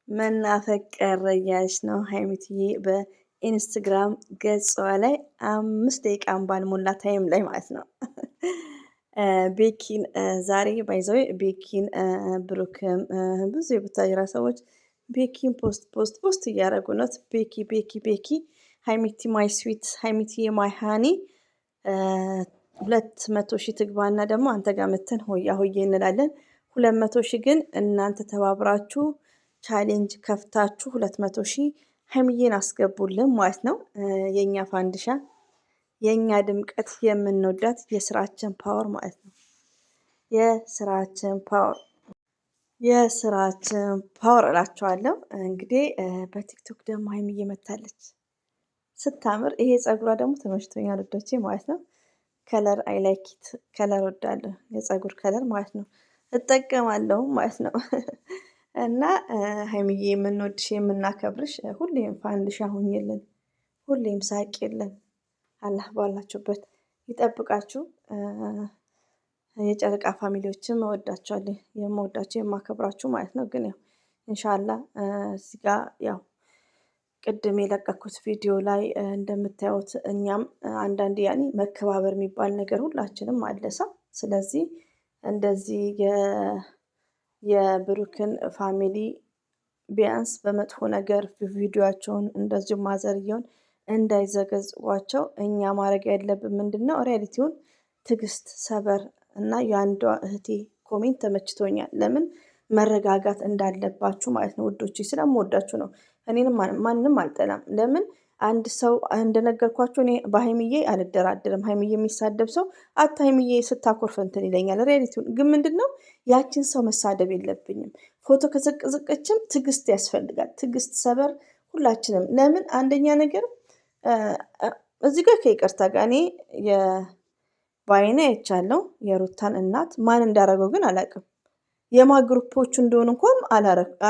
መናፈቅ ቀረ እያለች ነው ሀይሚትዬ በኢንስትግራም ገጿ ላይ 5 ደቂቃን ባልሞላ ታይም ላይ ማለት ነው። ቤኪን ዛሬ ባይዘዌ ቤኪን ብሩክም ብዙ የቡታጅራ ሰዎች ቤኪን ፖስት እያደረጉ ነው። ቤኪ ቤኪ ቤኪ ሀይሚቲ ማይ ስዊት ሀይሚቲ ማይ ሃኒ 200,000 ትግባና ደግሞ አንተ ጋር መተን ሆያ ሆዬ እንላለን። 200,000 ግን እናንተ ተባብራችሁ ቻሌንጅ ከፍታችሁ 200,000 ሀይሚዬን አስገቡልን ማለት ነው። የኛ ፋንዲሻ የኛ ድምቀት የምንወዳት የስራችን ፓወር ማለት ነው። የስራችን ፓወር እላቸዋለሁ። እንግዲህ በቲክቶክ ደግሞ ሀይሚዬ መታለች ስታምር። ይሄ ጸጉሯ ደግሞ ተመችቶኛል ወዶቼ ማለት ነው። ከለር አይላይኪት ከለር ወዳለሁ የጸጉር ከለር ማለት ነው እጠቀማለሁ ማለት ነው። እና ሀይሚዬ የምንወድሽ የምናከብርሽ ሁሌም ፋንድሻ ሁኝልን፣ ሁሌም ሳቂልን። አላህ ባላችሁበት ይጠብቃችሁ። የጨረቃ ፋሚሊዎችን እወዳቸዋለሁ፣ የምወዳቸው የማከብራችሁ ማለት ነው። ግን ያው ኢንሻአላህ እዚህ ጋር ያው ቅድም የለቀኩት ቪዲዮ ላይ እንደምታዩት እኛም አንዳንድ ያኔ መከባበር የሚባል ነገር ሁላችንም አለሳ። ስለዚህ እንደዚህ የብሩክን ፋሚሊ ቢያንስ በመጥፎ ነገር ቪዲዮቸውን እንደዚሁ ማዘርየውን እንዳይዘገዝቋቸው እኛ ማድረግ ያለብን ምንድነው? ሪያሊቲውን ትዕግስት ሰበር እና የአንዷ እህቴ ኮሜንት ተመችቶኛል። ለምን መረጋጋት እንዳለባችሁ ማለት ነው ውዶች፣ ስለምወዳችሁ ነው። እኔንም ማንንም አልጠላም። ለምን አንድ ሰው እንደነገርኳችሁ እኔ በሀይሚዬ አልደራደርም። ሀይሚዬ የሚሳደብ ሰው አታ ሀይሚዬ ስታኮርፍ እንትን ይለኛል። ሪያሊቲውን ግን ምንድነው ያችን ሰው መሳደብ የለብኝም። ፎቶ ከዘቀዘቀችም ትዕግስት ያስፈልጋል። ትዕግስት ሰበር ሁላችንም። ለምን አንደኛ ነገር እዚህ ጋር ከይቅርታ ጋር እኔ በአይኔ አይቻለሁ የሩታን እናት ማን እንዳረገው ግን አላቅም። የማ ግሩፖቹ እንደሆኑ እንኳን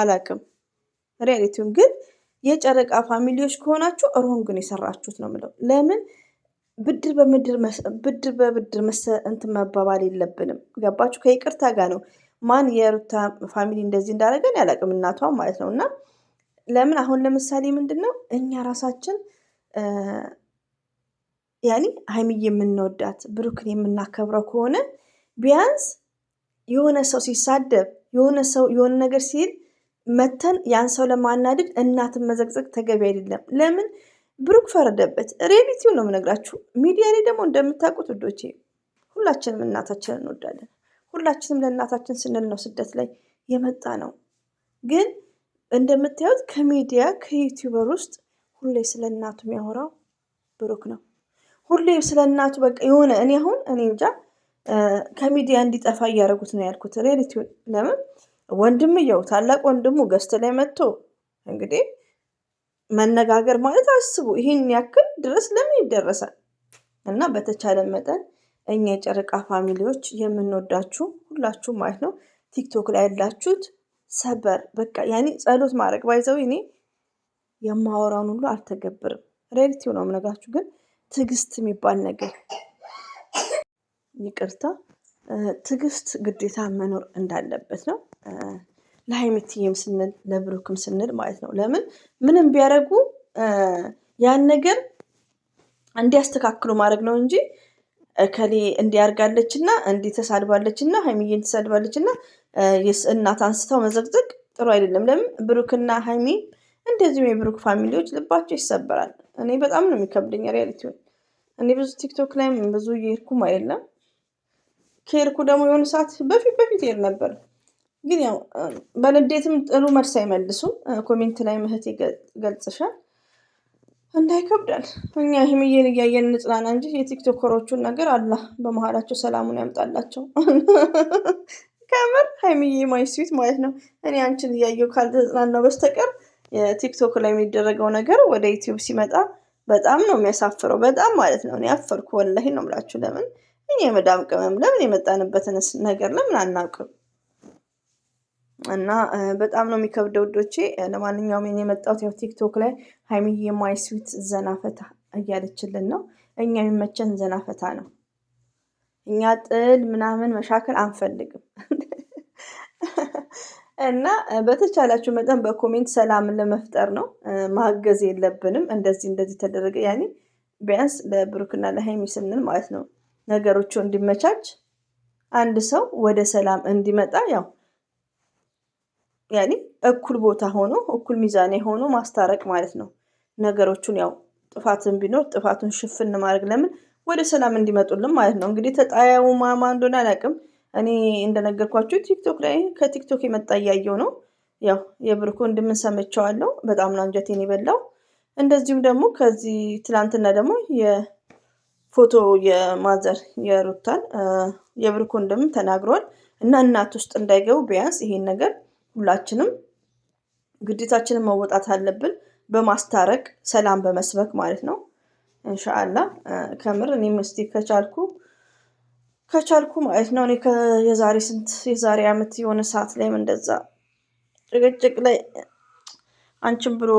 አላቅም። ሪያሊቲውን ግን የጨረቃ ፋሚሊዎች ከሆናችሁ ሮንግን የሰራችሁት ነው የምለው። ለምን ብድር በብድር እንትን መባባል የለብንም። ገባችሁ? ከይቅርታ ጋር ነው። ማን የሩታ ፋሚሊ እንደዚህ እንዳደረገን ያላቅም፣ እናቷ ማለት ነው። እና ለምን አሁን ለምሳሌ ምንድነው እኛ ራሳችን ያኔ ሀይሚዬ የምንወዳት ብሩክን የምናከብረው ከሆነ ቢያንስ የሆነ ሰው ሲሳደብ የሆነ ሰው የሆነ ነገር ሲል መተን ያን ሰው ለማናደድ እናትን መዘቅዘቅ ተገቢ አይደለም። ለምን ብሩክ ፈረደበት። ሪያሊቲው ነው የምነግራችሁ። ሚዲያ ላይ ደግሞ እንደምታውቁት ውዶቼ ሁላችንም እናታችንን እንወዳለን። ሁላችንም ለእናታችን ስንል ነው ስደት ላይ የመጣ ነው። ግን እንደምታዩት ከሚዲያ ከዩቲዩበር ውስጥ ሁሌ ስለ እናቱ የሚያወራው ብሩክ ነው። ሁሌ ስለ እናቱ በቃ የሆነ እኔ እንጃ ከሚዲያ እንዲጠፋ እያደረጉት ነው ያልኩት ሪያሊቲውን። ለምን ወንድምየው ታላቅ ወንድሙ ገስት ላይ መጥቶ እንግዲህ መነጋገር ማለት አስቡ፣ ይሄን ያክል ድረስ ለምን ይደረሳል? እና በተቻለ መጠን እኛ የጨረቃ ፋሚሊዎች የምንወዳችሁ ሁላችሁ ማለት ነው ቲክቶክ ላይ ያላችሁት ሰበር በቃ ያኔ ጸሎት ማድረግ ባይዘው እኔ የማወራውን ሁሉ አልተገብርም። ሪያሊቲው ነው የምነግራችሁ። ግን ትዕግስት የሚባል ነገር ይቅርታ ትዕግስት ግዴታ መኖር እንዳለበት ነው። ለሀይሚትዬም ስንል ለብሩክም ስንል ማለት ነው። ለምን ምንም ቢያደርጉ ያን ነገር እንዲያስተካክሉ ማድረግ ነው እንጂ እከሌ እንዲያርጋለችና እንዲህ ተሳድባለችና ሀይሚዬን ተሳድባለችና እናት አንስተው መዘግዘግ ጥሩ አይደለም። ለምን ብሩክና ሀይሚ እንደዚሁም የብሩክ ፋሚሊዎች ልባቸው ይሰበራል። እኔ በጣም ነው የሚከብደኝ ሪያሊቲውን። እኔ ብዙ ቲክቶክ ላይም ብዙ እየሄድኩም አይደለም። ከሄድኩ ደግሞ የሆነ ሰዓት በፊት ይሄድ ነበር። ግን ያው በንዴትም ጥሩ መልስ አይመልሱም። ኮሜንት ላይ ምህት ገልጽሻል እንዳይከብዳል። እኛ ሀይሚዬን እያየን እንጽናና እንጂ የቲክቶከሮቹን ነገር አላህ በመሀላቸው ሰላሙን ያምጣላቸው። ከምር ሀይሚዬ ማይ ስዊት ማለት ነው። እኔ አንቺን እያየሁ ካልተጽናናው በስተቀር የቲክቶክ ላይ የሚደረገው ነገር ወደ ዩቲዩብ ሲመጣ በጣም ነው የሚያሳፍረው። በጣም ማለት ነው። እኔ አፈርኩ ወላሂ ነው የምላችሁ። ለምን እኛ የመዳም ቅመም ለምን የመጣንበትን ነገር ለምን አናውቅም? እና በጣም ነው የሚከብደው ውዶቼ። ለማንኛውም የመጣሁት ያው ቲክቶክ ላይ ሀይሚዬ ማይ ስዊት ዘናፈታ እያለችልን ነው። እኛ የሚመቸን ዘናፈታ ነው። እኛ ጥል ምናምን መሻከል አንፈልግም። እና በተቻላችሁ መጠን በኮሜንት ሰላምን ለመፍጠር ነው። ማገዝ የለብንም እንደዚህ እንደዚህ ተደረገ ያኔ ቢያንስ ለብሩክና ለሀይሚ ስንል ማለት ነው ነገሮቹ እንዲመቻች አንድ ሰው ወደ ሰላም እንዲመጣ ያው ያኔ እኩል ቦታ ሆኖ እኩል ሚዛኔ ሆኖ ማስታረቅ ማለት ነው። ነገሮቹን ያው ጥፋትን ቢኖር ጥፋቱን ሽፍን ማድረግ ለምን ወደ ሰላም እንዲመጡልን ማለት ነው። እንግዲህ ተጣያው ማማ እንደሆነ አላውቅም። እኔ እንደነገርኳችሁ ቲክቶክ ላይ ከቲክቶክ የመጣ እያየው ነው። ያው የብሩክ ወንድምን ሰምቼዋለሁ። በጣም ነው አንጀቴን የበላው። እንደዚሁም ደግሞ ከዚህ ትላንትና ደግሞ የፎቶ የማዘር የሩታን የብሩክ ወንድም ተናግሯል። እና እናት ውስጥ እንዳይገቡ ቢያንስ ይሄን ነገር ሁላችንም ግዴታችንን መወጣት አለብን። በማስታረቅ ሰላም በመስበክ ማለት ነው። እንሻአላ ከምር እኔም እስቲ ከቻልኩ ማለት ነው። እኔ የዛሬ ዓመት የሆነ ሰዓት ላይም እንደዛ ጭቅጭቅ ላይ አንቺን ብሎ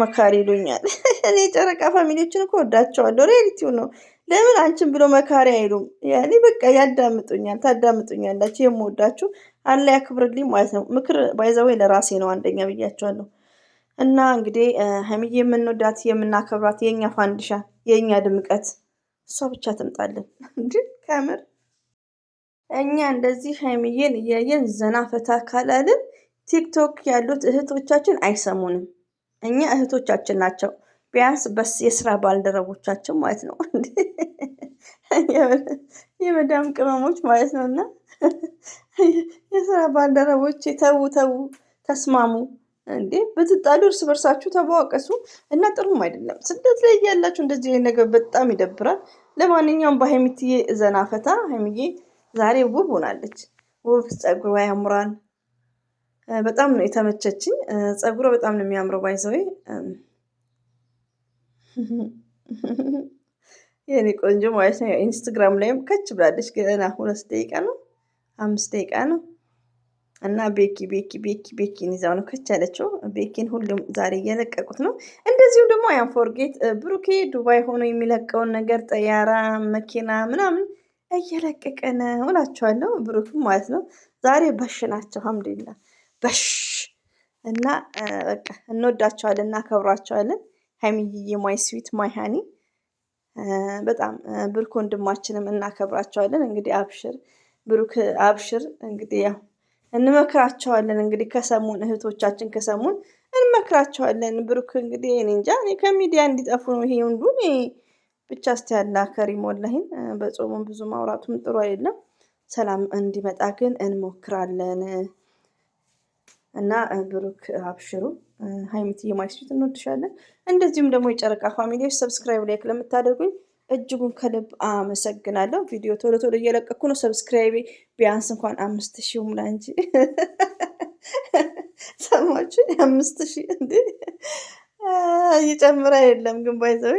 መካሪ ይሉኛል። እኔ ጨረቃ ፋሚሊዎችን እኮ ወዳቸዋለሁ። ሪያሊቲው ነው። ለምን አንቺን ብሎ መካሪ አይሉም? ያኔ በቃ ያዳምጡኛል፣ ታዳምጡኛላችሁ። የምወዳችሁ አላህ ያክብርልኝ ማለት ነው። ምክር ባይዘወይ ለራሴ ነው አንደኛ ብያቸዋለሁ። እና እንግዲህ ሀይሚዬ የምንወዳት የምናከብራት የእኛ ፋንዲሻ የእኛ ድምቀት እሷ ብቻ ትምጣልን እንጂ ከምር እኛ እንደዚህ ሀይሚዬን እያየን ዘና ፈታ ካላልን ቲክቶክ ያሉት እህቶቻችን አይሰሙንም። እኛ እህቶቻችን ናቸው። ቢያንስ በስ የስራ ባልደረቦቻችን ማለት ነው። የመዳም ቅመሞች ማለት ነው። እና የስራ ባልደረቦች ተዉ ተስማሙ። እንዴ ብትጣሉ እርስ በርሳችሁ ተባወቀሱ እና ጥሩም አይደለም። ስደት ላይ እያላችሁ እንደዚህ አይነት ነገር በጣም ይደብራል። ለማንኛውም በሀይሚትዬ ዘና ፈታ። ሀይሚዬ ዛሬ ውብ ሆናለች። ውብ ጸጉሯ ያምራል። በጣም ነው የተመቸችኝ። ጸጉሯ በጣም ነው የሚያምረው። ባይዘዌ የኔ ቆንጆ ማለት ነው። ኢንስታግራም ላይም ከች ብላለች። ገና 2 ደቂቃ ነው 5 ደቂቃ ነው። እና ቤኪን ይዛው ነው ከች ያለችው። ቤኪን ሁሉም ዛሬ እየለቀቁት ነው። እንደዚሁም ደግሞ አያም ፎርጌት ብሩኬ ዱባይ ሆኖ የሚለቀውን ነገር ጠያራ መኪና ምናምን እየለቀቀ ነው እላቸዋለሁ። ብሩክም ማለት ነው ዛሬ በሽ ናቸው። አልሐምዱሊላህ በሽ እና በቃ እንወዳቸዋለን፣ እናከብሯቸዋለን። ሀይሚዬ ማይ ስዊት ማይ ሃኒ በጣም ብሩክ ወንድማችንም እናከብራቸዋለን። እንግዲህ አብሽር ብሩክ አብሽር። እንግዲህ ያው እንመክራቸዋለን። እንግዲህ ከሰሙን እህቶቻችን ከሰሙን እንመክራቸዋለን። ብሩክ እንግዲህ እኔ እንጃ እኔ ከሚዲያ እንዲጠፉ ነው ይሄ ሁሉ። እኔ ብቻ እስቲ ያለ ከሪም ወላሂን በጾሙም ብዙ ማውራቱም ጥሩ አይደለም። ሰላም እንዲመጣ ግን እንሞክራለን። እና ብሩክ አብሽሩ። ሀይሚትዬ ማይስዊት እንወድሻለን። እንደዚሁም ደግሞ የጨረቃ ፋሚሊዎች ሰብስክራይብ ላይክ ለምታደርጉኝ እጅጉን ከልብ አመሰግናለሁ። ቪዲዮ ቶሎ እየለቀኩ ነው። ሰብስክራይቤ ቢያንስ እንኳን 5000 ሙላ እንጂ ሰማችሁ? 5000 እንዴ እየጨመረ የለም ግን ባይዘው